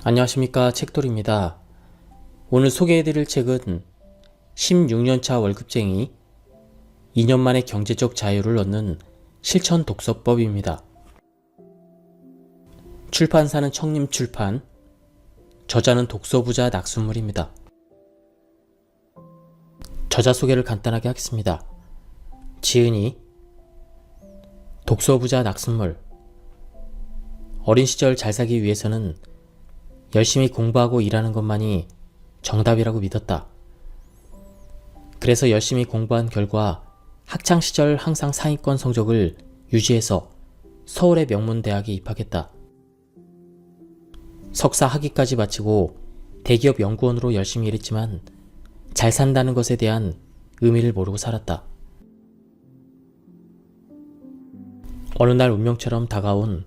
안녕하십니까, 책돌입니다. 오늘 소개해드릴 책은 16년차 월급쟁이 2년 만에 경제적 자유를 얻는 실천 독서법입니다. 출판사는 청림출판, 저자는 독서부자 낙순물입니다. 저자 소개를 간단하게 하겠습니다. 지은이, 독서부자 낙순물. 어린 시절 잘 살기 위해서는 열심히 공부하고 일하는 것만이 정답이라고 믿었다. 그래서 열심히 공부한 결과 학창시절 항상 상위권 성적을 유지해서 서울의 명문대학에 입학했다. 석사 학위까지 마치고 대기업 연구원으로 열심히 일했지만 잘 산다는 것에 대한 의미를 모르고 살았다. 어느 날 운명처럼 다가온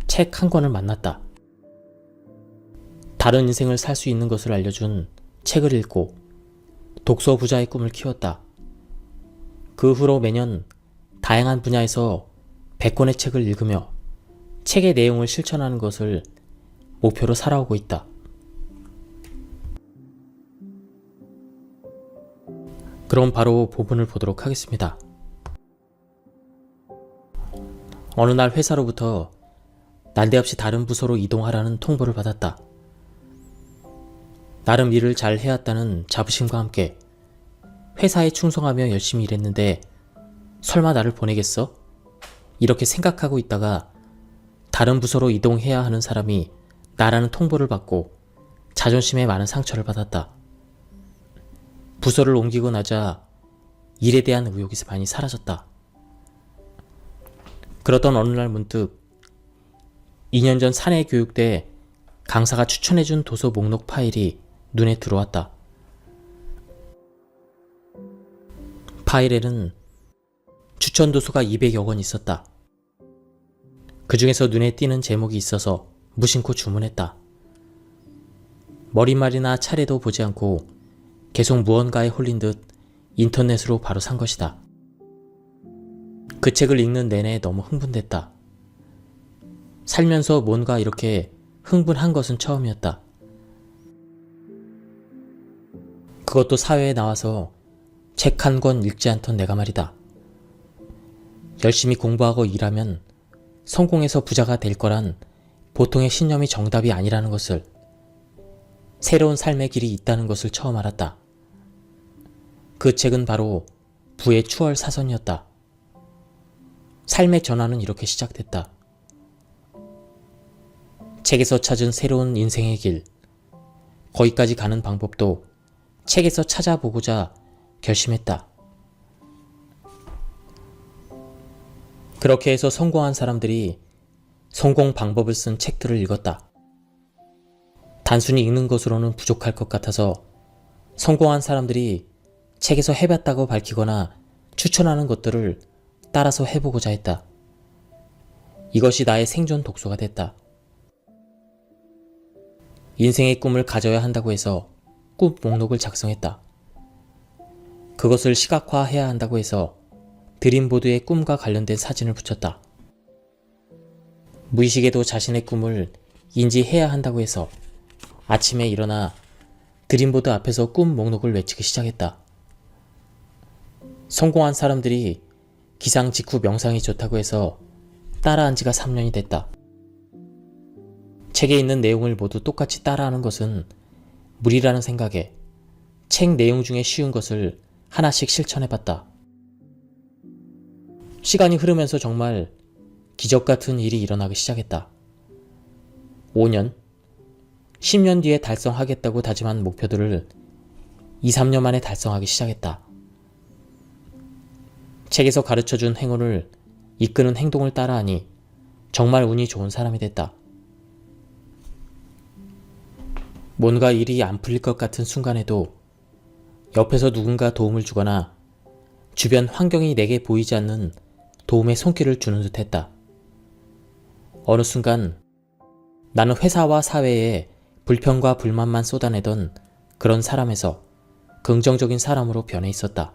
책 한 권을 만났다. 다른 인생을 살 수 있는 것을 알려준 책을 읽고 독서 부자의 꿈을 키웠다. 그 후로 매년 다양한 분야에서 100권의 책을 읽으며 책의 내용을 실천하는 것을 목표로 살아오고 있다. 그럼 바로 본문을 보도록 하겠습니다. 어느 날 회사로부터 난데없이 다른 부서로 이동하라는 통보를 받았다. 나름 일을 잘 해왔다는 자부심과 함께 회사에 충성하며 열심히 일했는데 설마 나를 보내겠어? 이렇게 생각하고 있다가 다른 부서로 이동해야 하는 사람이 나라는 통보를 받고 자존심에 많은 상처를 받았다. 부서를 옮기고 나자 일에 대한 의욕이 많이 사라졌다. 그러던 어느 날 문득 2년 전 사내교육대 강사가 추천해준 도서 목록 파일이 눈에 들어왔다. 파일에는 추천 도서가 200여 권 있었다. 그 중에서 눈에 띄는 제목이 있어서 무심코 주문했다. 머릿말이나 차례도 보지 않고 계속 무언가에 홀린 듯 인터넷으로 바로 산 것이다. 그 책을 읽는 내내 너무 흥분됐다. 살면서 뭔가 이렇게 흥분한 것은 처음이었다. 그것도 사회에 나와서 책 한 권 읽지 않던 내가 말이다. 열심히 공부하고 일하면 성공해서 부자가 될 거란 보통의 신념이 정답이 아니라는 것을, 새로운 삶의 길이 있다는 것을 처음 알았다. 그 책은 바로 부의 추월 사선이었다. 삶의 전환은 이렇게 시작됐다. 책에서 찾은 새로운 인생의 길, 거기까지 가는 방법도 책에서 찾아보고자 결심했다. 그렇게 해서 성공한 사람들이 성공 방법을 쓴 책들을 읽었다. 단순히 읽는 것으로는 부족할 것 같아서 성공한 사람들이 책에서 해봤다고 밝히거나 추천하는 것들을 따라서 해보고자 했다. 이것이 나의 생존 독서가 됐다. 인생의 꿈을 가져야 한다고 해서 꿈 목록을 작성했다. 그것을 시각화해야 한다고 해서 드림보드에 꿈과 관련된 사진을 붙였다. 무의식에도 자신의 꿈을 인지해야 한다고 해서 아침에 일어나 드림보드 앞에서 꿈 목록을 외치기 시작했다. 성공한 사람들이 기상 직후 명상이 좋다고 해서 따라한 지가 3년이 됐다. 책에 있는 내용을 모두 똑같이 따라하는 것은 무리라는 생각에 책 내용 중에 쉬운 것을 하나씩 실천해봤다. 시간이 흐르면서 정말 기적 같은 일이 일어나기 시작했다. 5년, 10년 뒤에 달성하겠다고 다짐한 목표들을 2, 3년 만에 달성하기 시작했다. 책에서 가르쳐준 행운을 이끄는 행동을 따라하니 정말 운이 좋은 사람이 됐다. 뭔가 일이 안 풀릴 것 같은 순간에도 옆에서 누군가 도움을 주거나 주변 환경이 내게 보이지 않는 도움의 손길을 주는 듯 했다. 어느 순간 나는 회사와 사회에 불평과 불만만 쏟아내던 그런 사람에서 긍정적인 사람으로 변해 있었다.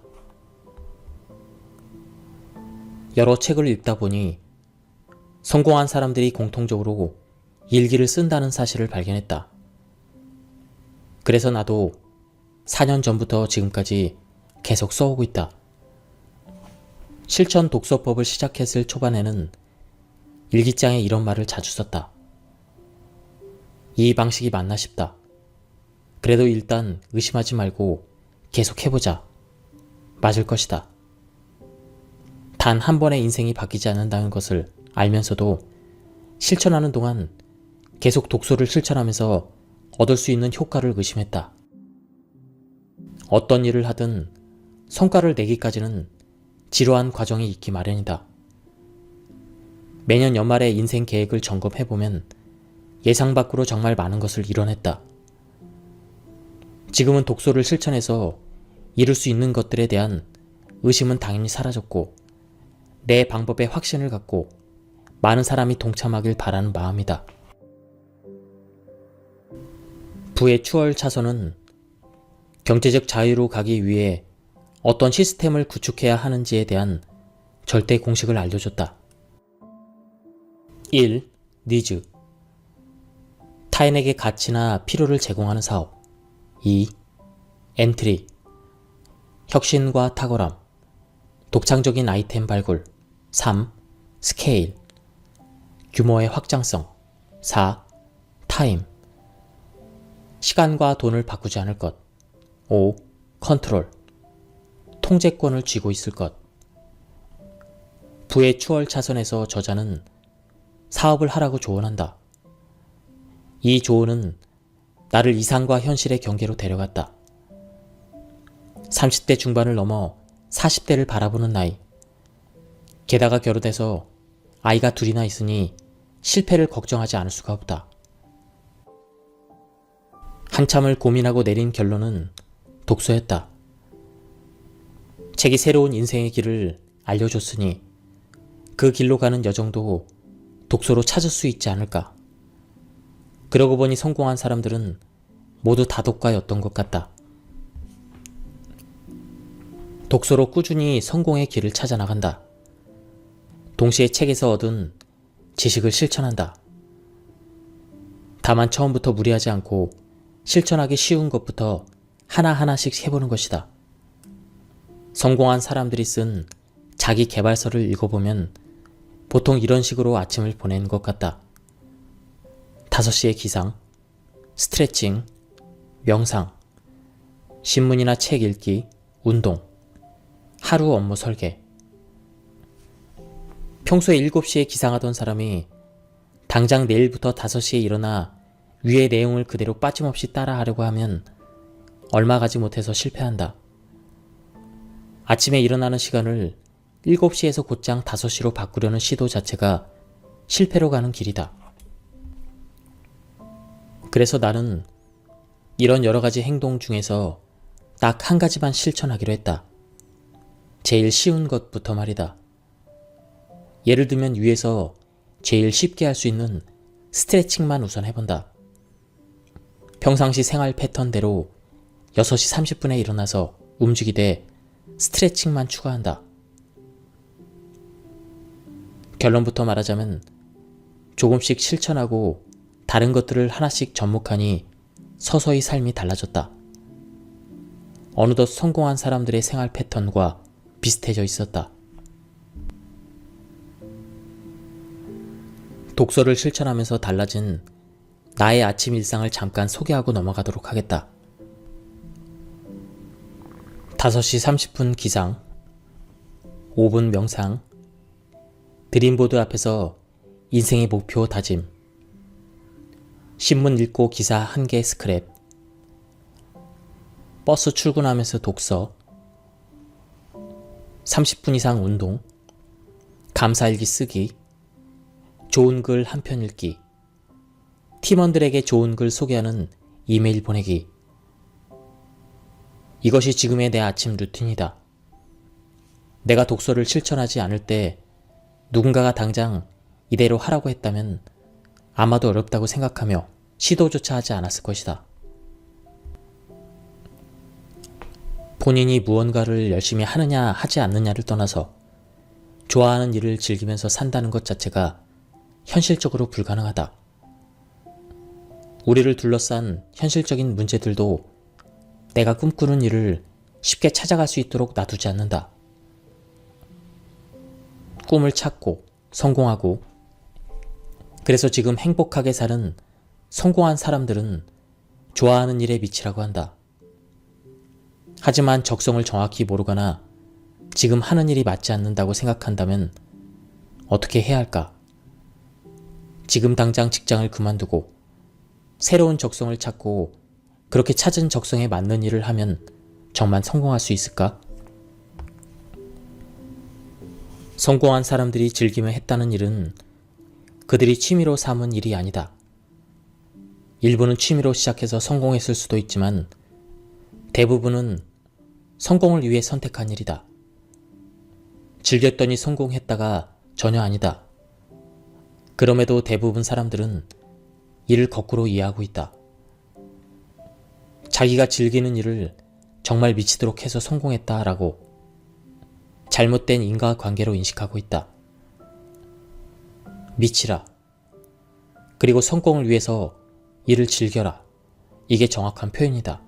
여러 책을 읽다 보니 성공한 사람들이 공통적으로 일기를 쓴다는 사실을 발견했다. 그래서 나도 4년 전부터 지금까지 계속 써오고 있다. 실천 독서법을 시작했을 초반에는 일기장에 이런 말을 자주 썼다. 이 방식이 맞나 싶다. 그래도 일단 의심하지 말고 계속 해보자. 맞을 것이다. 단 한 번의 인생이 바뀌지 않는다는 것을 알면서도 실천하는 동안 계속 독서를 실천하면서 얻을 수 있는 효과를 의심했다. 어떤 일을 하든 성과를 내기까지는 지루한 과정이 있기 마련이다. 매년 연말에 인생 계획을 점검해보면 예상 밖으로 정말 많은 것을 이뤄냈다. 지금은 독서를 실천해서 이룰 수 있는 것들에 대한 의심은 당연히 사라졌고 내 방법에 확신을 갖고 많은 사람이 동참하길 바라는 마음이다. 부의 추월 차선은 경제적 자유로 가기 위해 어떤 시스템을 구축해야 하는지에 대한 절대 공식을 알려줬다. 1. 니즈. 타인에게 가치나 필요를 제공하는 사업. 2. 엔트리. 혁신과 탁월함. 독창적인 아이템 발굴. 3. 스케일. 규모의 확장성. 4. 타임. 시간과 돈을 바꾸지 않을 것. 5. 컨트롤. 통제권을 쥐고 있을 것. 부의 추월 차선에서 저자는 사업을 하라고 조언한다. 이 조언은 나를 이상과 현실의 경계로 데려갔다. 30대 중반을 넘어 40대를 바라보는 나이. 게다가 결혼해서 아이가 둘이나 있으니 실패를 걱정하지 않을 수가 없다. 한참을 고민하고 내린 결론은 독서였다. 책이 새로운 인생의 길을 알려줬으니 그 길로 가는 여정도 독서로 찾을 수 있지 않을까. 그러고 보니 성공한 사람들은 모두 다독가였던 것 같다. 독서로 꾸준히 성공의 길을 찾아 나간다. 동시에 책에서 얻은 지식을 실천한다. 다만 처음부터 무리하지 않고 실천하기 쉬운 것부터 하나하나씩 해보는 것이다. 성공한 사람들이 쓴 자기 개발서를 읽어보면 보통 이런 식으로 아침을 보내는 것 같다. 5시에 기상, 스트레칭, 명상, 신문이나 책 읽기, 운동, 하루 업무 설계. 평소에 7시에 기상하던 사람이 당장 내일부터 5시에 일어나 위의 내용을 그대로 빠짐없이 따라하려고 하면 얼마 가지 못해서 실패한다. 아침에 일어나는 시간을 7시에서 곧장 5시로 바꾸려는 시도 자체가 실패로 가는 길이다. 그래서 나는 이런 여러 가지 행동 중에서 딱 한 가지만 실천하기로 했다. 제일 쉬운 것부터 말이다. 예를 들면 위에서 제일 쉽게 할 수 있는 스트레칭만 우선 해본다. 평상시 생활 패턴대로 6시 30분에 일어나서 움직이되 스트레칭만 추가한다. 결론부터 말하자면 조금씩 실천하고 다른 것들을 하나씩 접목하니 서서히 삶이 달라졌다. 어느덧 성공한 사람들의 생활 패턴과 비슷해져 있었다. 독서를 실천하면서 달라진 나의 아침 일상을 잠깐 소개하고 넘어가도록 하겠다. 5시 30분 기상, 5분 명상, 드림보드 앞에서 인생의 목표 다짐, 신문 읽고 기사 1개 스크랩, 버스 출근하면서 독서, 30분 이상 운동, 감사일기 쓰기, 좋은 글 한 편 읽기, 팀원들에게 좋은 글 소개하는 이메일 보내기. 이것이 지금의 내 아침 루틴이다. 내가 독서를 실천하지 않을 때 누군가가 당장 이대로 하라고 했다면 아마도 어렵다고 생각하며 시도조차 하지 않았을 것이다. 본인이 무언가를 열심히 하느냐 하지 않느냐를 떠나서 좋아하는 일을 즐기면서 산다는 것 자체가 현실적으로 불가능하다. 우리를 둘러싼 현실적인 문제들도 내가 꿈꾸는 일을 쉽게 찾아갈 수 있도록 놔두지 않는다. 꿈을 찾고 성공하고, 그래서 지금 행복하게 사는 성공한 사람들은 좋아하는 일에 미치라고 한다. 하지만 적성을 정확히 모르거나 지금 하는 일이 맞지 않는다고 생각한다면 어떻게 해야 할까? 지금 당장 직장을 그만두고 새로운 적성을 찾고 그렇게 찾은 적성에 맞는 일을 하면 정말 성공할 수 있을까? 성공한 사람들이 즐기며 했다는 일은 그들이 취미로 삼은 일이 아니다. 일부는 취미로 시작해서 성공했을 수도 있지만 대부분은 성공을 위해 선택한 일이다. 즐겼더니 성공했다가 전혀 아니다. 그럼에도 대부분 사람들은 이를 거꾸로 이해하고 있다. 자기가 즐기는 일을 정말 미치도록 해서 성공했다라고 잘못된 인과관계로 인식하고 있다. 미치라. 그리고 성공을 위해서 일을 즐겨라. 이게 정확한 표현이다.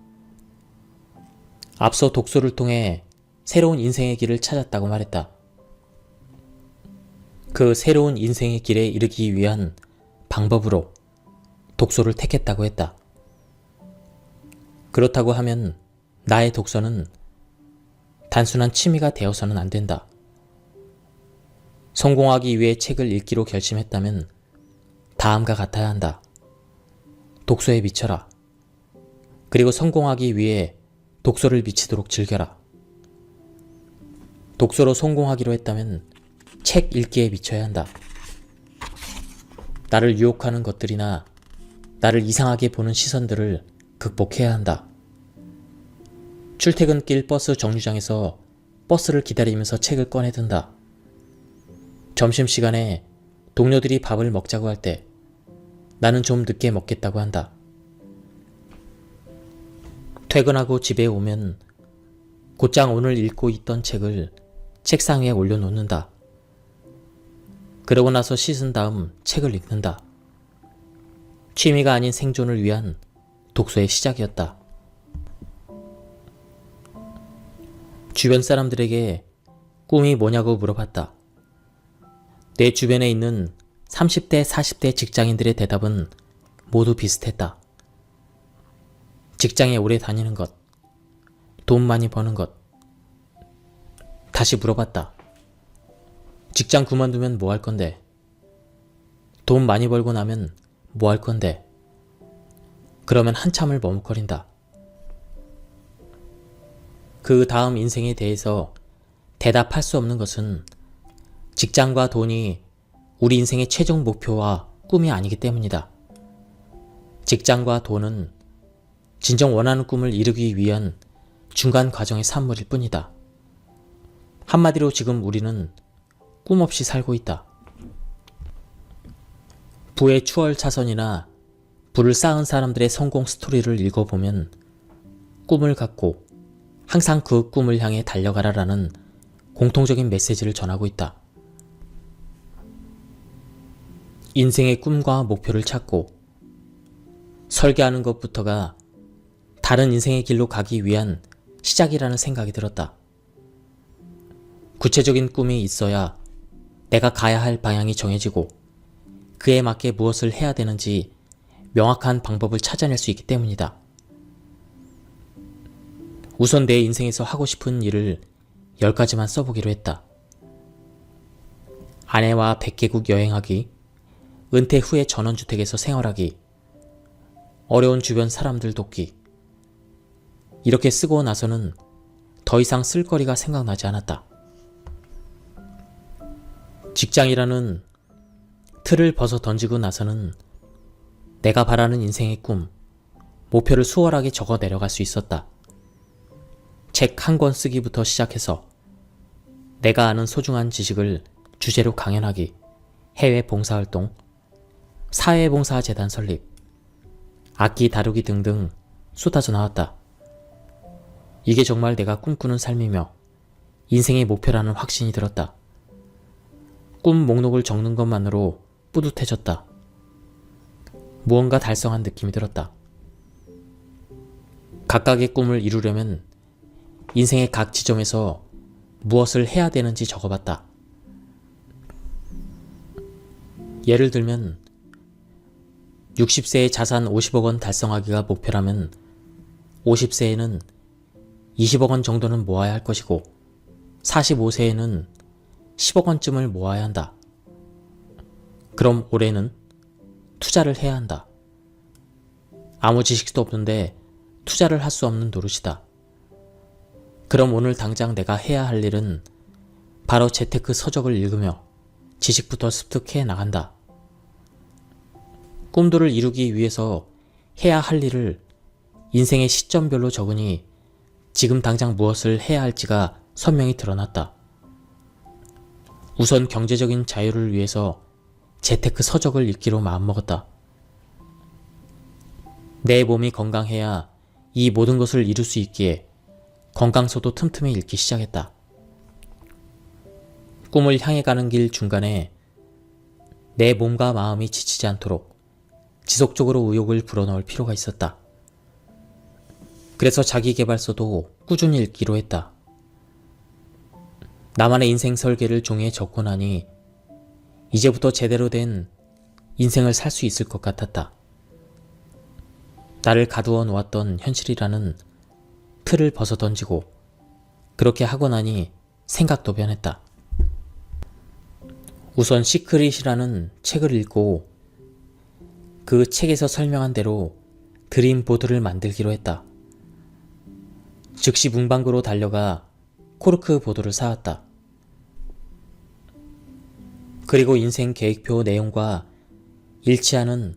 앞서 독서를 통해 새로운 인생의 길을 찾았다고 말했다. 그 새로운 인생의 길에 이르기 위한 방법으로 독서를 택했다고 했다. 그렇다고 하면 나의 독서는 단순한 취미가 되어서는 안 된다. 성공하기 위해 책을 읽기로 결심했다면 다음과 같아야 한다. 독서에 미쳐라. 그리고 성공하기 위해 독서를 미치도록 즐겨라. 독서로 성공하기로 했다면 책 읽기에 미쳐야 한다. 나를 유혹하는 것들이나 나를 이상하게 보는 시선들을 극복해야 한다. 출퇴근길 버스 정류장에서 버스를 기다리면서 책을 꺼내든다. 점심시간에 동료들이 밥을 먹자고 할 때 나는 좀 늦게 먹겠다고 한다. 퇴근하고 집에 오면 곧장 오늘 읽고 있던 책을 책상 위에 올려놓는다. 그러고 나서 씻은 다음 책을 읽는다. 취미가 아닌 생존을 위한 독서의 시작이었다. 주변 사람들에게 꿈이 뭐냐고 물어봤다. 내 주변에 있는 30대, 40대 직장인들의 대답은 모두 비슷했다. 직장에 오래 다니는 것, 돈 많이 버는 것. 다시 물어봤다. 직장 그만두면 뭐 할 건데? 돈 많이 벌고 나면 뭐 할 건데? 그러면 한참을 머뭇거린다. 그 다음 인생에 대해서 대답할 수 없는 것은 직장과 돈이 우리 인생의 최종 목표와 꿈이 아니기 때문이다. 직장과 돈은 진정 원하는 꿈을 이루기 위한 중간 과정의 산물일 뿐이다. 한마디로 지금 우리는 꿈 없이 살고 있다. 부의 추월 차선이나 부를 쌓은 사람들의 성공 스토리를 읽어보면 꿈을 갖고 항상 그 꿈을 향해 달려가라라는 공통적인 메시지를 전하고 있다. 인생의 꿈과 목표를 찾고 설계하는 것부터가 다른 인생의 길로 가기 위한 시작이라는 생각이 들었다. 구체적인 꿈이 있어야 내가 가야 할 방향이 정해지고 그에 맞게 무엇을 해야 되는지 명확한 방법을 찾아낼 수 있기 때문이다. 우선 내 인생에서 하고 싶은 일을 10가지만 써보기로 했다. 아내와 100개국 여행하기, 은퇴 후에 전원주택에서 생활하기, 어려운 주변 사람들 돕기. 이렇게 쓰고 나서는 더 이상 쓸 거리가 생각나지 않았다. 직장이라는 틀을 벗어 던지고 나서는 내가 바라는 인생의 꿈, 목표를 수월하게 적어 내려갈 수 있었다. 책 한 권 쓰기부터 시작해서 내가 아는 소중한 지식을 주제로 강연하기, 해외 봉사활동, 사회봉사재단 설립, 악기 다루기 등등 쏟아져 나왔다. 이게 정말 내가 꿈꾸는 삶이며 인생의 목표라는 확신이 들었다. 꿈 목록을 적는 것만으로 뿌듯해졌다. 무언가 달성한 느낌이 들었다. 각각의 꿈을 이루려면 인생의 각 지점에서 무엇을 해야 되는지 적어봤다. 예를 들면 60세에 자산 50억 원 달성하기가 목표라면 50세에는 20억 원 정도는 모아야 할 것이고 45세에는 10억 원쯤을 모아야 한다. 그럼 올해는 투자를 해야 한다. 아무 지식도 없는데 투자를 할 수 없는 노릇이다. 그럼 오늘 당장 내가 해야 할 일은 바로 재테크 서적을 읽으며 지식부터 습득해 나간다. 꿈들을 이루기 위해서 해야 할 일을 인생의 시점별로 적으니 지금 당장 무엇을 해야 할지가 선명히 드러났다. 우선 경제적인 자유를 위해서 재테크 서적을 읽기로 마음먹었다. 내 몸이 건강해야 이 모든 것을 이룰 수 있기에 건강서도 틈틈이 읽기 시작했다. 꿈을 향해 가는 길 중간에 내 몸과 마음이 지치지 않도록 지속적으로 의욕을 불어넣을 필요가 있었다. 그래서 자기계발서도 꾸준히 읽기로 했다. 나만의 인생 설계를 종이에 적고 나니 이제부터 제대로 된 인생을 살 수 있을 것 같았다. 나를 가두어 놓았던 현실이라는 틀을 벗어던지고 그렇게 하고 나니 생각도 변했다. 우선 시크릿이라는 책을 읽고 그 책에서 설명한 대로 드림보드를 만들기로 했다. 즉시 문방구로 달려가 코르크 보드를 사왔다. 그리고 인생 계획표 내용과 일치하는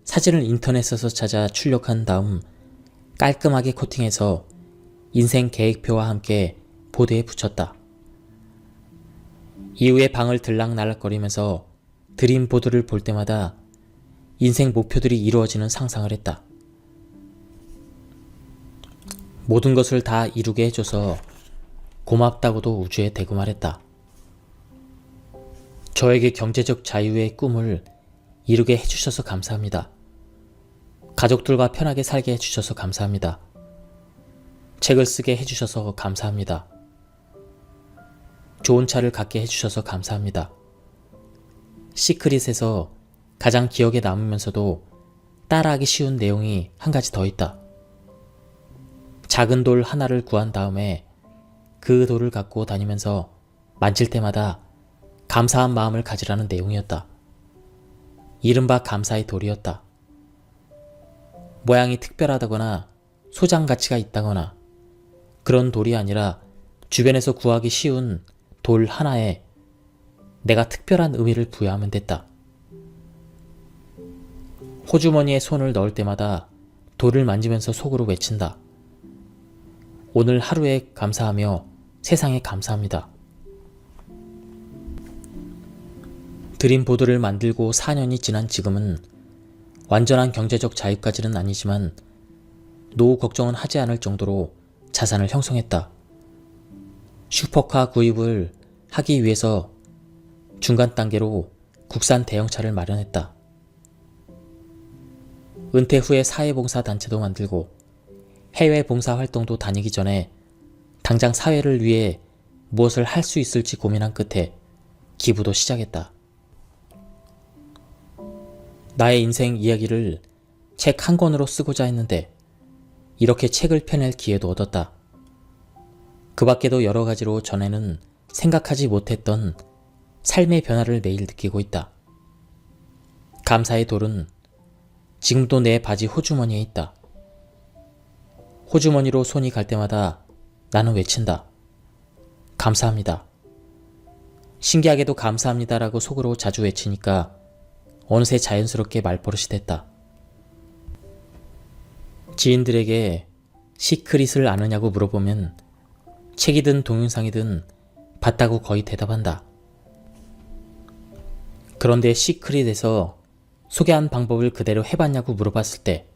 사진을 인터넷에서 찾아 출력한 다음 깔끔하게 코팅해서 인생 계획표와 함께 보드에 붙였다. 이후에 방을 들락날락거리면서 드림보드를 볼 때마다 인생 목표들이 이루어지는 상상을 했다. 모든 것을 다 이루게 해줘서 고맙다고도 우주에 대고 말했다. 저에게 경제적 자유의 꿈을 이루게 해주셔서 감사합니다. 가족들과 편하게 살게 해주셔서 감사합니다. 책을 쓰게 해주셔서 감사합니다. 좋은 차를 갖게 해주셔서 감사합니다. 시크릿에서 가장 기억에 남으면서도 따라하기 쉬운 내용이 한 가지 더 있다. 작은 돌 하나를 구한 다음에 그 돌을 갖고 다니면서 만질 때마다 감사한 마음을 가지라는 내용이었다. 이른바 감사의 돌이었다. 모양이 특별하다거나 소장 가치가 있다거나 그런 돌이 아니라 주변에서 구하기 쉬운 돌 하나에 내가 특별한 의미를 부여하면 됐다. 호주머니에 손을 넣을 때마다 돌을 만지면서 속으로 외친다. 오늘 하루에 감사하며 세상에 감사합니다. 드림보드를 만들고 4년이 지난 지금은 완전한 경제적 자유까지는 아니지만 노후 걱정은 하지 않을 정도로 자산을 형성했다. 슈퍼카 구입을 하기 위해서 중간 단계로 국산 대형차를 마련했다. 은퇴 후에 사회봉사 단체도 만들고 해외 봉사 활동도 다니기 전에 당장 사회를 위해 무엇을 할 수 있을지 고민한 끝에 기부도 시작했다. 나의 인생 이야기를 책 한 권으로 쓰고자 했는데 이렇게 책을 펴낼 기회도 얻었다. 그 밖에도 여러 가지로 전에는 생각하지 못했던 삶의 변화를 매일 느끼고 있다. 감사의 돌은 지금도 내 바지 호주머니에 있다. 호주머니로 손이 갈 때마다 나는 외친다. 감사합니다. 신기하게도 감사합니다라고 속으로 자주 외치니까 어느새 자연스럽게 말버릇이 됐다. 지인들에게 시크릿을 아느냐고 물어보면 책이든 동영상이든 봤다고 거의 대답한다. 그런데 시크릿에서 소개한 방법을 그대로 해봤냐고 물어봤을 때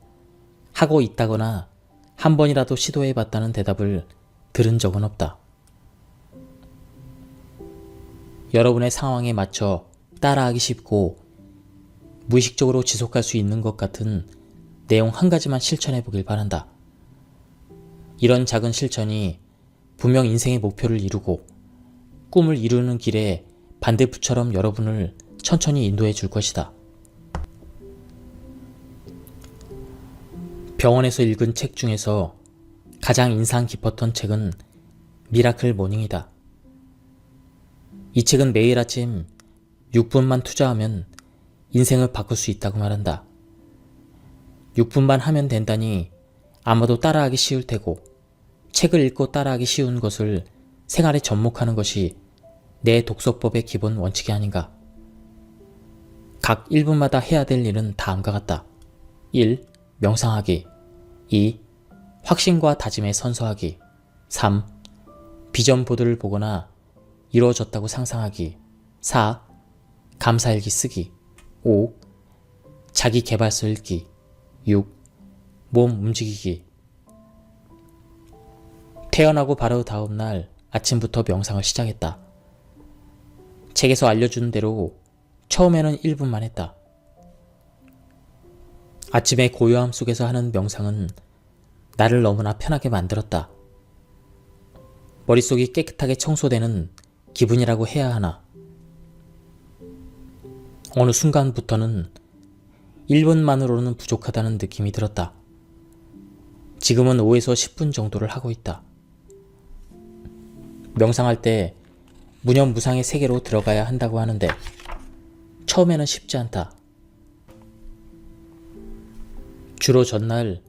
하고 있다거나 한 번이라도 시도해봤다는 대답을 들은 적은 없다. 여러분의 상황에 맞춰 따라하기 쉽고 무의식적으로 지속할 수 있는 것 같은 내용 한 가지만 실천해 보길 바란다. 이런 작은 실천이 분명 인생의 목표를 이루고 꿈을 이루는 길에 반대부처럼 여러분을 천천히 인도해 줄 것이다. 병원에서 읽은 책 중에서 가장 인상 깊었던 책은 미라클 모닝이다. 이 책은 매일 아침 6분만 투자하면 인생을 바꿀 수 있다고 말한다. 6분만 하면 된다니 아마도 따라하기 쉬울 테고 책을 읽고 따라하기 쉬운 것을 생활에 접목하는 것이 내 독서법의 기본 원칙이 아닌가. 각 1분마다 해야 될 일은 다음과 같다. 1. 명상하기. 2. 확신과 다짐에 선서하기. 3. 비전 보드를 보거나 이루어졌다고 상상하기. 4. 감사일기 쓰기. 5. 자기 개발서 읽기. 6. 몸 움직이기. 태어나고 바로 다음 날 아침부터 명상을 시작했다. 책에서 알려준 대로 처음에는 1분만 했다. 아침의 고요함 속에서 하는 명상은 나를 너무나 편하게 만들었다. 머릿속이 깨끗하게 청소되는 기분이라고 해야 하나. 어느 순간부터는 1분만으로는 부족하다는 느낌이 들었다. 지금은 5에서 10분 정도를 하고 있다. 명상할 때 무념무상의 세계로 들어가야 한다고 하는데 처음에는 쉽지 않다. 주로 전날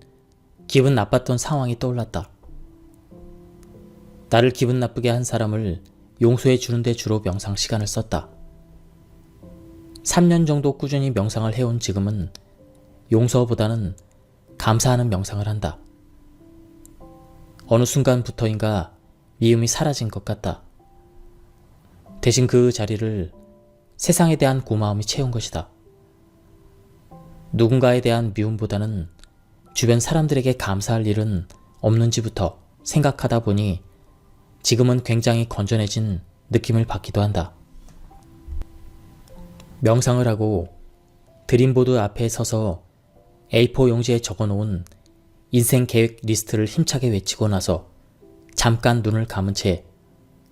기분 나빴던 상황이 떠올랐다. 나를 기분 나쁘게 한 사람을 용서해 주는데 주로 명상 시간을 썼다. 3년 정도 꾸준히 명상을 해온 지금은 용서보다는 감사하는 명상을 한다. 어느 순간부터인가 미움이 사라진 것 같다. 대신 그 자리를 세상에 대한 고마움이 채운 것이다. 누군가에 대한 미움보다는 주변 사람들에게 감사할 일은 없는지부터 생각하다 보니 지금은 굉장히 건전해진 느낌을 받기도 한다. 명상을 하고 드림보드 앞에 서서 A4 용지에 적어놓은 인생 계획 리스트를 힘차게 외치고 나서 잠깐 눈을 감은 채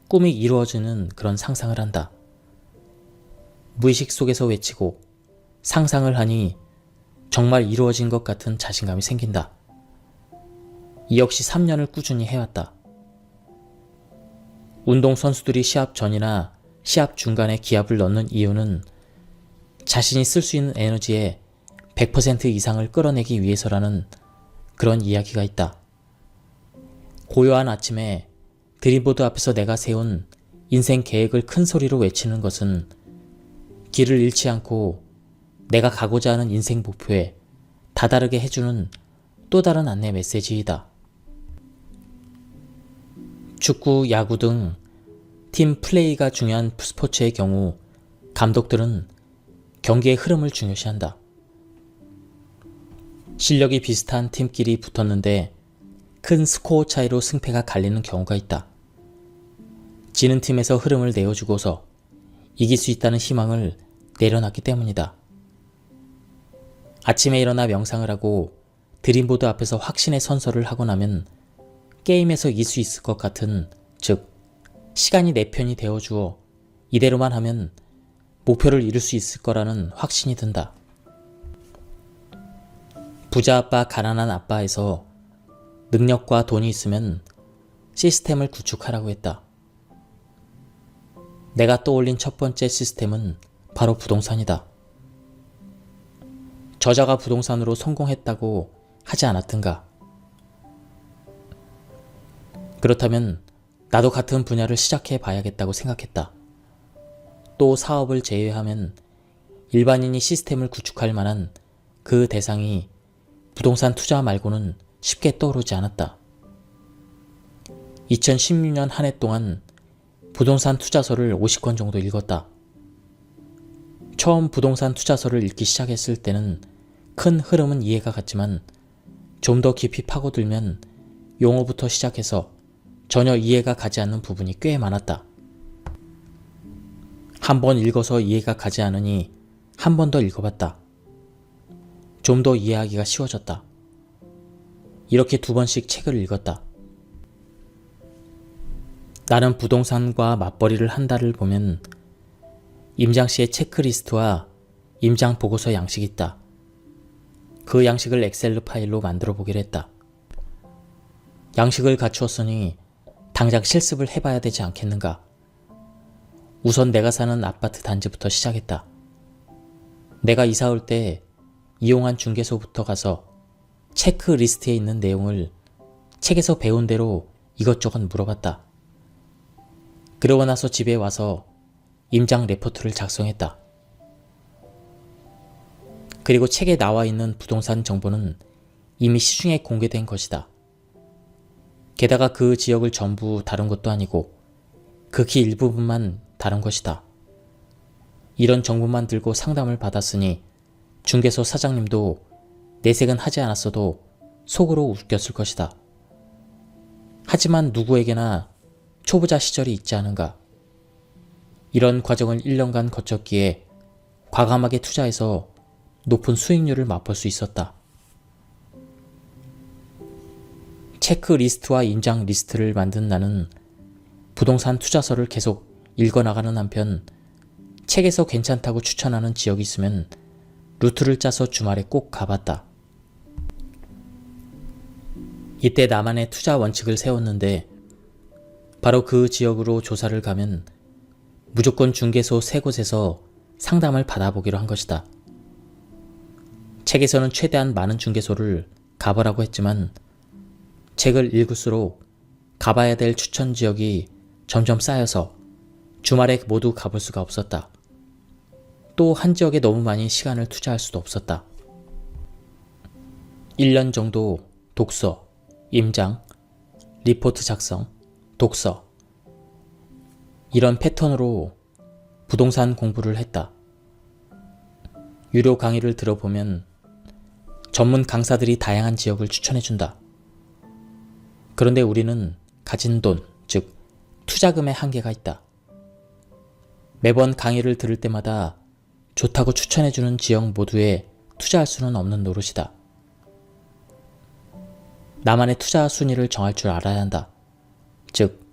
꿈이 이루어지는 그런 상상을 한다. 무의식 속에서 외치고 상상을 하니 정말 이루어진 것 같은 자신감이 생긴다. 이 역시 3년을 꾸준히 해왔다. 운동선수들이 시합 전이나 시합 중간에 기합을 넣는 이유는 자신이 쓸 수 있는 에너지의 100% 이상을 끌어내기 위해서라는 그런 이야기가 있다. 고요한 아침에 드림보드 앞에서 내가 세운 인생 계획을 큰 소리로 외치는 것은 길을 잃지 않고 내가 가고자 하는 인생 목표에 다다르게 해주는 또 다른 안내 메시지이다. 축구, 야구 등 팀 플레이가 중요한 스포츠의 경우 감독들은 경기의 흐름을 중요시한다. 실력이 비슷한 팀끼리 붙었는데 큰 스코어 차이로 승패가 갈리는 경우가 있다. 지는 팀에서 흐름을 내어주고서 이길 수 있다는 희망을 내려놨기 때문이다. 아침에 일어나 명상을 하고 드림보드 앞에서 확신의 선서를 하고 나면 게임에서 이길 수 있을 것 같은, 즉 시간이 내 편이 되어주어 이대로만 하면 목표를 이룰 수 있을 거라는 확신이 든다. 부자 아빠, 가난한 아빠에서 능력과 돈이 있으면 시스템을 구축하라고 했다. 내가 떠올린 첫 번째 시스템은 바로 부동산이다. 저자가 부동산으로 성공했다고 하지 않았던가? 그렇다면 나도 같은 분야를 시작해 봐야겠다고 생각했다. 또 사업을 제외하면 일반인이 시스템을 구축할 만한 그 대상이 부동산 투자 말고는 쉽게 떠오르지 않았다. 2016년 한 해 동안 부동산 투자서를 50권 정도 읽었다. 처음 부동산 투자서를 읽기 시작했을 때는 큰 흐름은 이해가 갔지만 좀 더 깊이 파고들면 용어부터 시작해서 전혀 이해가 가지 않는 부분이 꽤 많았다. 한 번 읽어서 이해가 가지 않으니 한 번 더 읽어봤다. 좀 더 이해하기가 쉬워졌다. 이렇게 2번씩 책을 읽었다. 나는 부동산과 맞벌이를 한다를 보면 임장씨의 체크리스트와 임장 보고서 양식이 있다. 그 양식을 엑셀 파일로 만들어 보기로 했다. 양식을 갖추었으니 당장 실습을 해봐야 되지 않겠는가. 우선 내가 사는 아파트 단지부터 시작했다. 내가 이사 올 때 이용한 중개소부터 가서 체크리스트에 있는 내용을 책에서 배운 대로 이것저것 물어봤다. 그러고 나서 집에 와서 임장 레포트를 작성했다. 그리고 책에 나와 있는 부동산 정보는 이미 시중에 공개된 것이다. 게다가 그 지역을 전부 다룬 것도 아니고 극히 일부분만 다룬 것이다. 이런 정보만 들고 상담을 받았으니 중개소 사장님도 내색은 하지 않았어도 속으로 웃겼을 것이다. 하지만 누구에게나 초보자 시절이 있지 않은가. 이런 과정을 1년간 거쳤기에 과감하게 투자해서 높은 수익률을 맛볼 수 있었다. 체크리스트와 임장 리스트를 만든 나는 부동산 투자서를 계속 읽어나가는 한편 책에서 괜찮다고 추천하는 지역이 있으면 루트를 짜서 주말에 꼭 가봤다. 이때 나만의 투자 원칙을 세웠는데 바로 그 지역으로 조사를 가면 무조건 중개소 3곳에서 상담을 받아보기로 한 것이다. 책에서는 최대한 많은 중개소를 가보라고 했지만 책을 읽을수록 가봐야 될 추천 지역이 점점 쌓여서 주말에 모두 가볼 수가 없었다. 또 한 지역에 너무 많이 시간을 투자할 수도 없었다. 1년 정도 독서, 임장, 리포트 작성, 독서 이런 패턴으로 부동산 공부를 했다. 유료 강의를 들어보면 전문 강사들이 다양한 지역을 추천해준다. 그런데 우리는 가진 돈, 즉 투자금의 한계가 있다. 매번 강의를 들을 때마다 좋다고 추천해주는 지역 모두에 투자할 수는 없는 노릇이다. 나만의 투자 순위를 정할 줄 알아야 한다. 즉,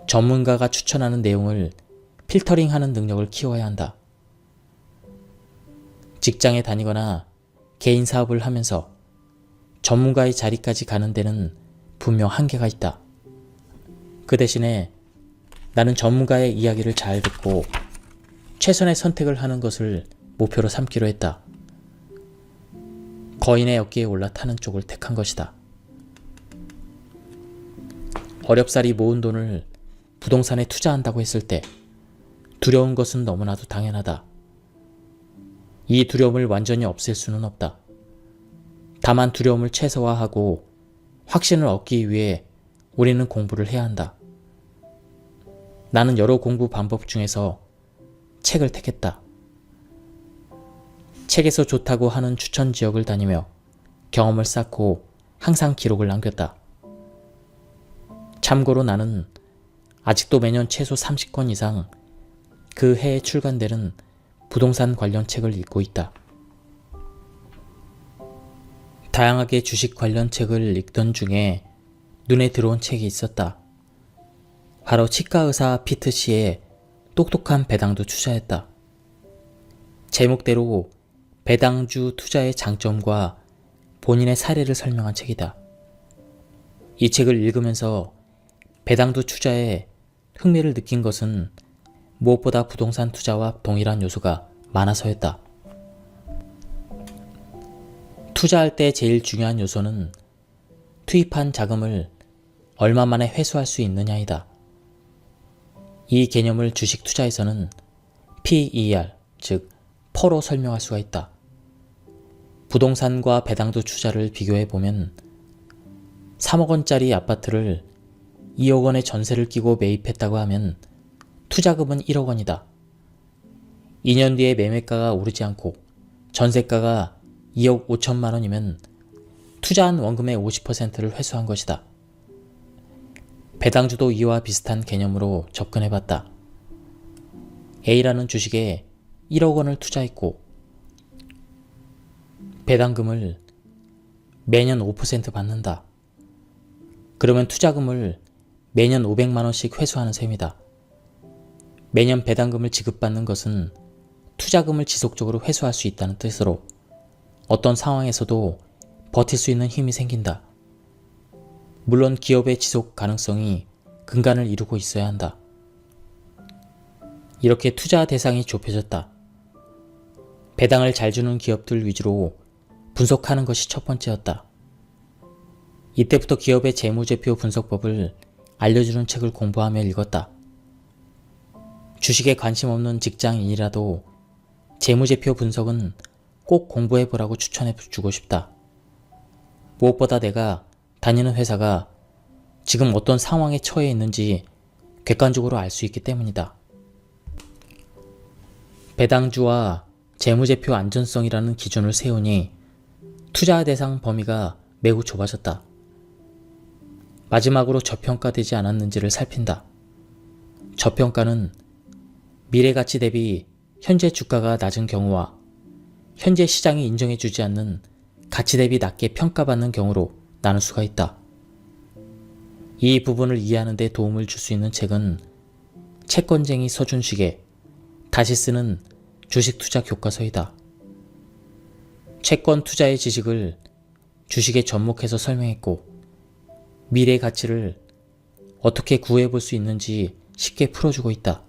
전문가가 추천하는 내용을 필터링하는 능력을 키워야 한다. 직장에 다니거나 개인 사업을 하면서 전문가의 자리까지 가는 데는 분명 한계가 있다. 그 대신에 나는 전문가의 이야기를 잘 듣고 최선의 선택을 하는 것을 목표로 삼기로 했다. 거인의 어깨에 올라타는 쪽을 택한 것이다. 어렵사리 모은 돈을 부동산에 투자한다고 했을 때 두려운 것은 너무나도 당연하다. 이 두려움을 완전히 없앨 수는 없다. 다만 두려움을 최소화하고 확신을 얻기 위해 우리는 공부를 해야 한다. 나는 여러 공부 방법 중에서 책을 택했다. 책에서 좋다고 하는 추천 지역을 다니며 경험을 쌓고 항상 기록을 남겼다. 참고로 나는 아직도 매년 최소 30권 이상 그 해에 출간되는 부동산 관련 책을 읽고 있다. 다양하게 주식 관련 책을 읽던 중에 눈에 들어온 책이 있었다. 바로 치과의사 피트 씨의 똑똑한 배당주 투자였다. 제목대로 배당주 투자의 장점과 본인의 사례를 설명한 책이다. 이 책을 읽으면서 배당주 투자에 흥미를 느낀 것은 무엇보다 부동산 투자와 동일한 요소가 많아서였다. 투자할 때 제일 중요한 요소는 투입한 자금을 얼마 만에 회수할 수 있느냐이다. 이 개념을 주식 투자에서는 PER, 즉 퍼로 설명할 수가 있다. 부동산과 배당주 투자를 비교해보면 3억 원짜리 아파트를 2억 원의 전세를 끼고 매입했다고 하면 투자금은 1억 원이다. 2년 뒤에 매매가가 오르지 않고 전세가가 2억 5천만 원이면 투자한 원금의 50%를 회수한 것이다. 배당주도 이와 비슷한 개념으로 접근해봤다. A라는 주식에 1억 원을 투자했고 배당금을 매년 5% 받는다. 그러면 투자금을 매년 500만 원씩 회수하는 셈이다. 매년 배당금을 지급받는 것은 투자금을 지속적으로 회수할 수 있다는 뜻으로 어떤 상황에서도 버틸 수 있는 힘이 생긴다. 물론 기업의 지속 가능성이 근간을 이루고 있어야 한다. 이렇게 투자 대상이 좁혀졌다. 배당을 잘 주는 기업들 위주로 분석하는 것이 첫 번째였다. 이때부터 기업의 재무제표 분석법을 알려주는 책을 공부하며 읽었다. 주식에 관심 없는 직장인이라도 재무제표 분석은 꼭 공부해보라고 추천해주고 싶다. 무엇보다 내가 다니는 회사가 지금 어떤 상황에 처해 있는지 객관적으로 알 수 있기 때문이다. 배당주와 재무제표 안전성이라는 기준을 세우니 투자 대상 범위가 매우 좁아졌다. 마지막으로 저평가되지 않았는지를 살핀다. 저평가는 미래가치 대비 현재 주가가 낮은 경우와 현재 시장이 인정해주지 않는 가치 대비 낮게 평가받는 경우로 나눌 수가 있다. 이 부분을 이해하는 데 도움을 줄 수 있는 책은 채권쟁이 서준식의 다시 쓰는 주식 투자 교과서이다. 채권 투자의 지식을 주식에 접목해서 설명했고 미래의 가치를 어떻게 구해볼 수 있는지 쉽게 풀어주고 있다.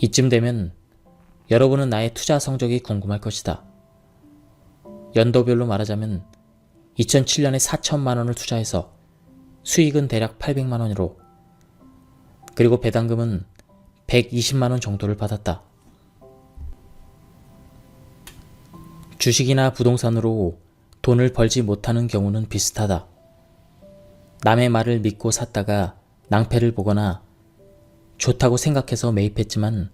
이쯤 되면 여러분은 나의 투자 성적이 궁금할 것이다. 연도별로 말하자면 2007년에 4천만 원을 투자해서 수익은 대략 800만 원으로 그리고 배당금은 120만 원 정도를 받았다. 주식이나 부동산으로 돈을 벌지 못하는 경우는 비슷하다. 남의 말을 믿고 샀다가 낭패를 보거나 좋다고 생각해서 매입했지만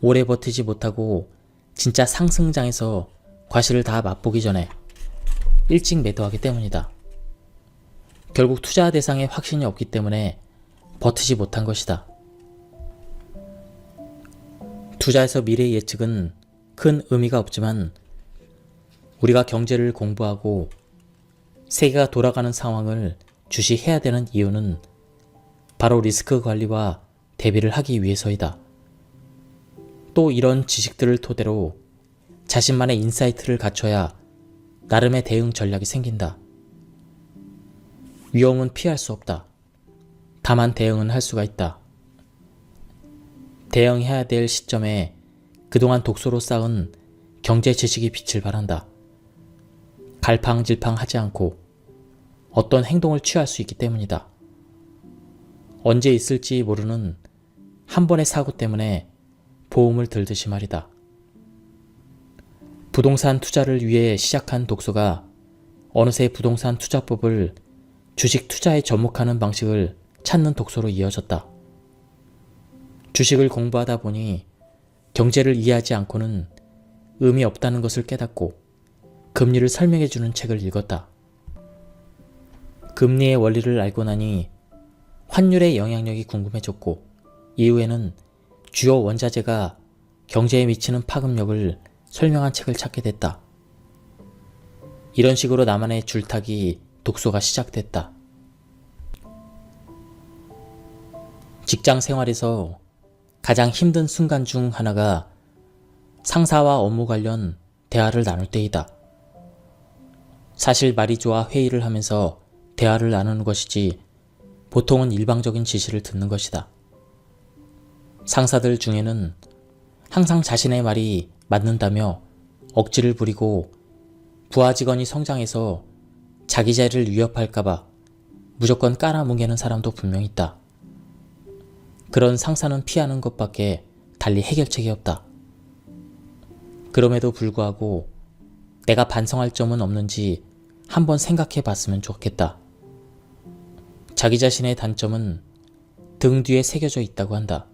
오래 버티지 못하고 진짜 상승장에서 과실을 다 맛보기 전에 일찍 매도하기 때문이다. 결국 투자 대상에 확신이 없기 때문에 버티지 못한 것이다. 투자에서 미래 예측은 큰 의미가 없지만 우리가 경제를 공부하고 세계가 돌아가는 상황을 주시해야 되는 이유는 바로 리스크 관리와 대비를 하기 위해서이다. 또 이런 지식들을 토대로 자신만의 인사이트를 갖춰야 나름의 대응 전략이 생긴다. 위험은 피할 수 없다. 다만 대응은 할 수가 있다. 대응해야 될 시점에 그동안 독서로 쌓은 경제 지식이 빛을 발한다. 갈팡질팡하지 않고 어떤 행동을 취할 수 있기 때문이다. 언제 있을지 모르는 한 번의 사고 때문에 보험을 들듯이 말이다. 부동산 투자를 위해 시작한 독서가 어느새 부동산 투자법을 주식 투자에 접목하는 방식을 찾는 독서로 이어졌다. 주식을 공부하다 보니 경제를 이해하지 않고는 의미 없다는 것을 깨닫고 금리를 설명해주는 책을 읽었다. 금리의 원리를 알고 나니 환율의 영향력이 궁금해졌고 이후에는 주요 원자재가 경제에 미치는 파급력을 설명한 책을 찾게 됐다. 이런 식으로 나만의 줄타기 독서가 시작됐다. 직장 생활에서 가장 힘든 순간 중 하나가 상사와 업무 관련 대화를 나눌 때이다. 사실 말이 좋아 회의를 하면서 대화를 나누는 것이지 보통은 일방적인 지시를 듣는 것이다. 상사들 중에는 항상 자신의 말이 맞는다며 억지를 부리고 부하 직원이 성장해서 자기 자리를 위협할까봐 무조건 깔아뭉개는 사람도 분명 있다. 그런 상사는 피하는 것밖에 달리 해결책이 없다. 그럼에도 불구하고 내가 반성할 점은 없는지 한번 생각해 봤으면 좋겠다. 자기 자신의 단점은 등 뒤에 새겨져 있다고 한다.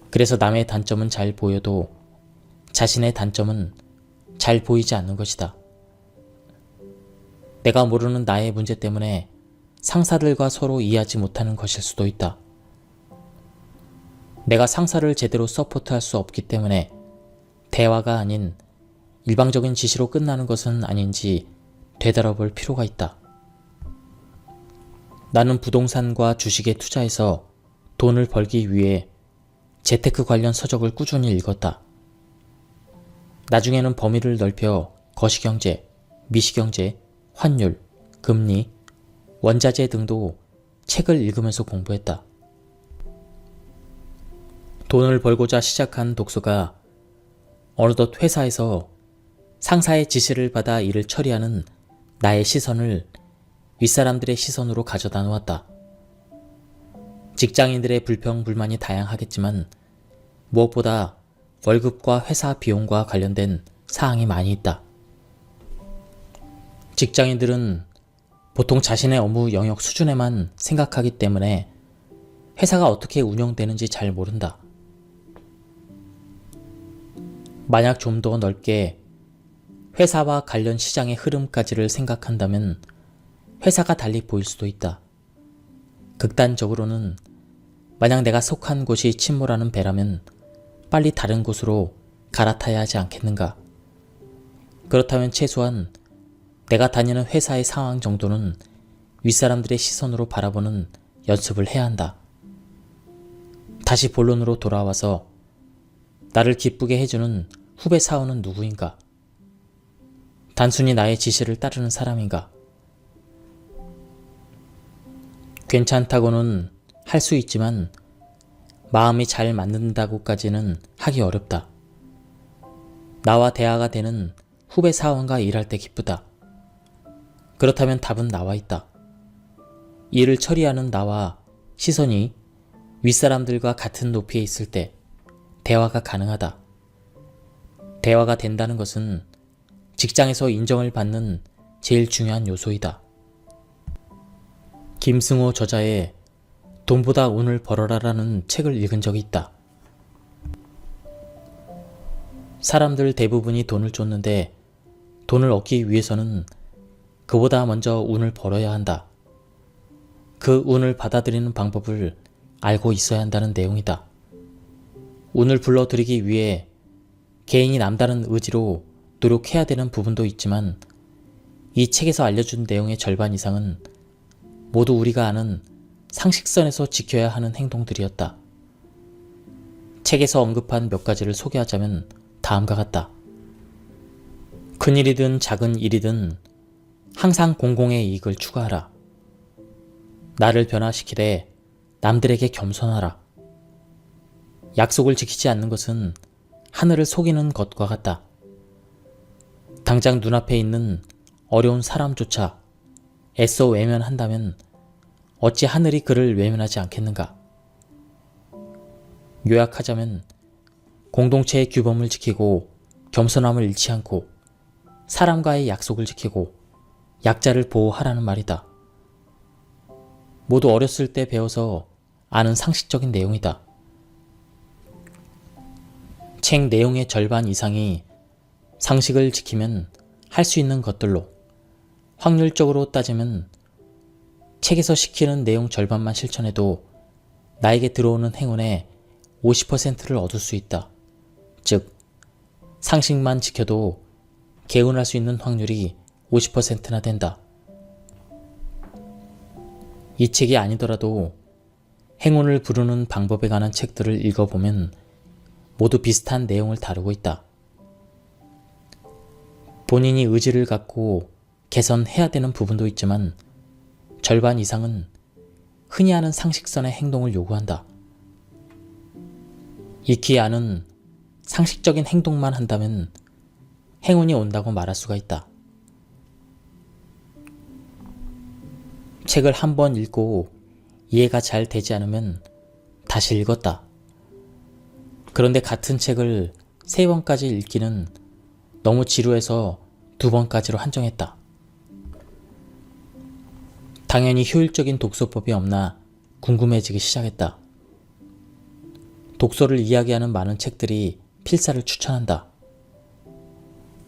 그래서 남의 단점은 잘 보여도 자신의 단점은 잘 보이지 않는 것이다. 내가 모르는 나의 문제 때문에 상사들과 서로 이해하지 못하는 것일 수도 있다. 내가 상사를 제대로 서포트할 수 없기 때문에 대화가 아닌 일방적인 지시로 끝나는 것은 아닌지 되돌아볼 필요가 있다. 나는 부동산과 주식에 투자해서 돈을 벌기 위해 재테크 관련 서적을 꾸준히 읽었다. 나중에는 범위를 넓혀 거시경제, 미시경제, 환율, 금리, 원자재 등도 책을 읽으면서 공부했다. 돈을 벌고자 시작한 독서가 어느덧 회사에서 상사의 지시를 받아 일을 처리하는 나의 시선을 윗사람들의 시선으로 가져다 놓았다. 직장인들의 불평, 불만이 다양하겠지만 무엇보다 월급과 회사 비용과 관련된 사항이 많이 있다. 직장인들은 보통 자신의 업무 영역 수준에만 생각하기 때문에 회사가 어떻게 운영되는지 잘 모른다. 만약 좀 더 넓게 회사와 관련 시장의 흐름까지를 생각한다면 회사가 달리 보일 수도 있다. 극단적으로는 만약 내가 속한 곳이 침몰하는 배라면 빨리 다른 곳으로 갈아타야 하지 않겠는가? 그렇다면 최소한 내가 다니는 회사의 상황 정도는 윗사람들의 시선으로 바라보는 연습을 해야 한다. 다시 본론으로 돌아와서 나를 기쁘게 해주는 후배 사원은 누구인가? 단순히 나의 지시를 따르는 사람인가? 괜찮다고는 할 수 있지만 마음이 잘 맞는다고까지는 하기 어렵다. 나와 대화가 되는 후배 사원과 일할 때 기쁘다. 그렇다면 답은 나와 있다. 일을 처리하는 나와 시선이 윗사람들과 같은 높이에 있을 때 대화가 가능하다. 대화가 된다는 것은 직장에서 인정을 받는 제일 중요한 요소이다. 김승호 저자의 돈보다 운을 벌어라라는 책을 읽은 적이 있다. 사람들 대부분이 돈을 쫓는데 돈을 얻기 위해서는 그보다 먼저 운을 벌어야 한다. 그 운을 받아들이는 방법을 알고 있어야 한다는 내용이다. 운을 불러들이기 위해 개인이 남다른 의지로 노력해야 되는 부분도 있지만 이 책에서 알려준 내용의 절반 이상은 모두 우리가 아는 상식선에서 지켜야 하는 행동들이었다. 책에서 언급한 몇 가지를 소개하자면 다음과 같다. 큰일이든 작은 일이든 항상 공공의 이익을 추구하라. 나를 변화시키되 남들에게 겸손하라. 약속을 지키지 않는 것은 하늘을 속이는 것과 같다. 당장 눈앞에 있는 어려운 사람조차 애써 외면한다면 어찌 하늘이 그를 외면하지 않겠는가? 요약하자면 공동체의 규범을 지키고 겸손함을 잃지 않고 사람과의 약속을 지키고 약자를 보호하라는 말이다. 모두 어렸을 때 배워서 아는 상식적인 내용이다. 책 내용의 절반 이상이 상식을 지키면 할 수 있는 것들로, 확률적으로 따지면 책에서 시키는 내용 절반만 실천해도 나에게 들어오는 행운의 50%를 얻을 수 있다. 즉, 상식만 지켜도 개운할 수 있는 확률이 50%나 된다. 이 책이 아니더라도 행운을 부르는 방법에 관한 책들을 읽어보면 모두 비슷한 내용을 다루고 있다. 본인이 의지를 갖고 개선해야 되는 부분도 있지만 절반 이상은 흔히 하는 상식선의 행동을 요구한다. 익히 아는 상식적인 행동만 한다면 행운이 온다고 말할 수가 있다. 책을 한 번 읽고 이해가 잘 되지 않으면 다시 읽었다. 그런데 같은 책을 3번까지 읽기는 너무 지루해서 2번까지로 한정했다. 당연히 효율적인 독서법이 없나 궁금해지기 시작했다. 독서를 이야기하는 많은 책들이 필사를 추천한다.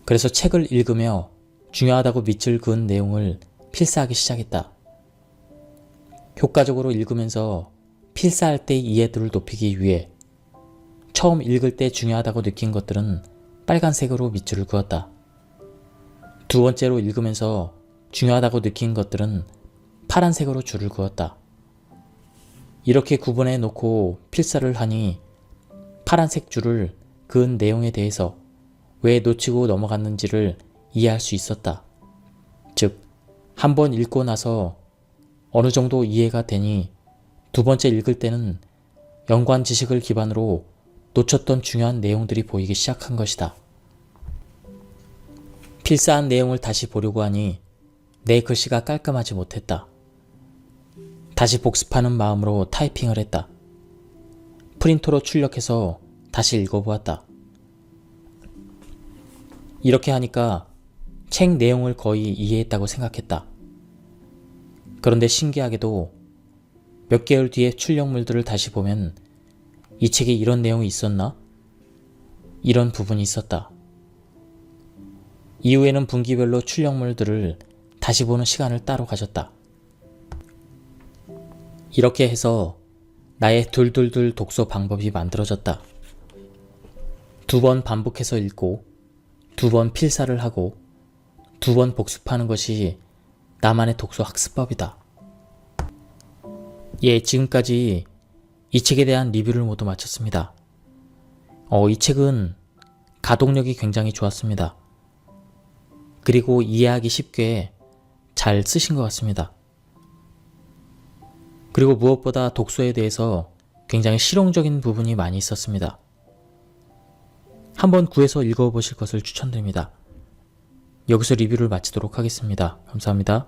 그래서 책을 읽으며 중요하다고 밑줄 그은 내용을 필사하기 시작했다. 효과적으로 읽으면서 필사할 때의 이해도를 높이기 위해 처음 읽을 때 중요하다고 느낀 것들은 빨간색으로 밑줄을 그었다. 두 번째로 읽으면서 중요하다고 느낀 것들은 파란색으로 줄을 그었다. 이렇게 구분해 놓고 필사를 하니 파란색 줄을 그은 내용에 대해서 왜 놓치고 넘어갔는지를 이해할 수 있었다. 즉, 한번 읽고 나서 어느 정도 이해가 되니 두 번째 읽을 때는 연관 지식을 기반으로 놓쳤던 중요한 내용들이 보이기 시작한 것이다. 필사한 내용을 다시 보려고 하니 내 글씨가 깔끔하지 못했다. 다시 복습하는 마음으로 타이핑을 했다. 프린터로 출력해서 다시 읽어보았다. 이렇게 하니까 책 내용을 거의 이해했다고 생각했다. 그런데 신기하게도 몇 개월 뒤에 출력물들을 다시 보면 이 책에 이런 내용이 있었나? 이런 부분이 있었다. 이후에는 분기별로 출력물들을 다시 보는 시간을 따로 가졌다. 이렇게 해서 나의 둘둘둘 독서 방법이 만들어졌다. 2번 반복해서 읽고 2번 필사를 하고 2번 복습하는 것이 나만의 독서 학습법이다. 예, 지금까지 이 책에 대한 리뷰를 모두 마쳤습니다. 이 책은 가독력이 굉장히 좋았습니다. 그리고 이해하기 쉽게 잘 쓰신 것 같습니다. 그리고 무엇보다 독서에 대해서 굉장히 실용적인 부분이 많이 있었습니다. 한번 구해서 읽어보실 것을 추천드립니다. 여기서 리뷰를 마치도록 하겠습니다. 감사합니다.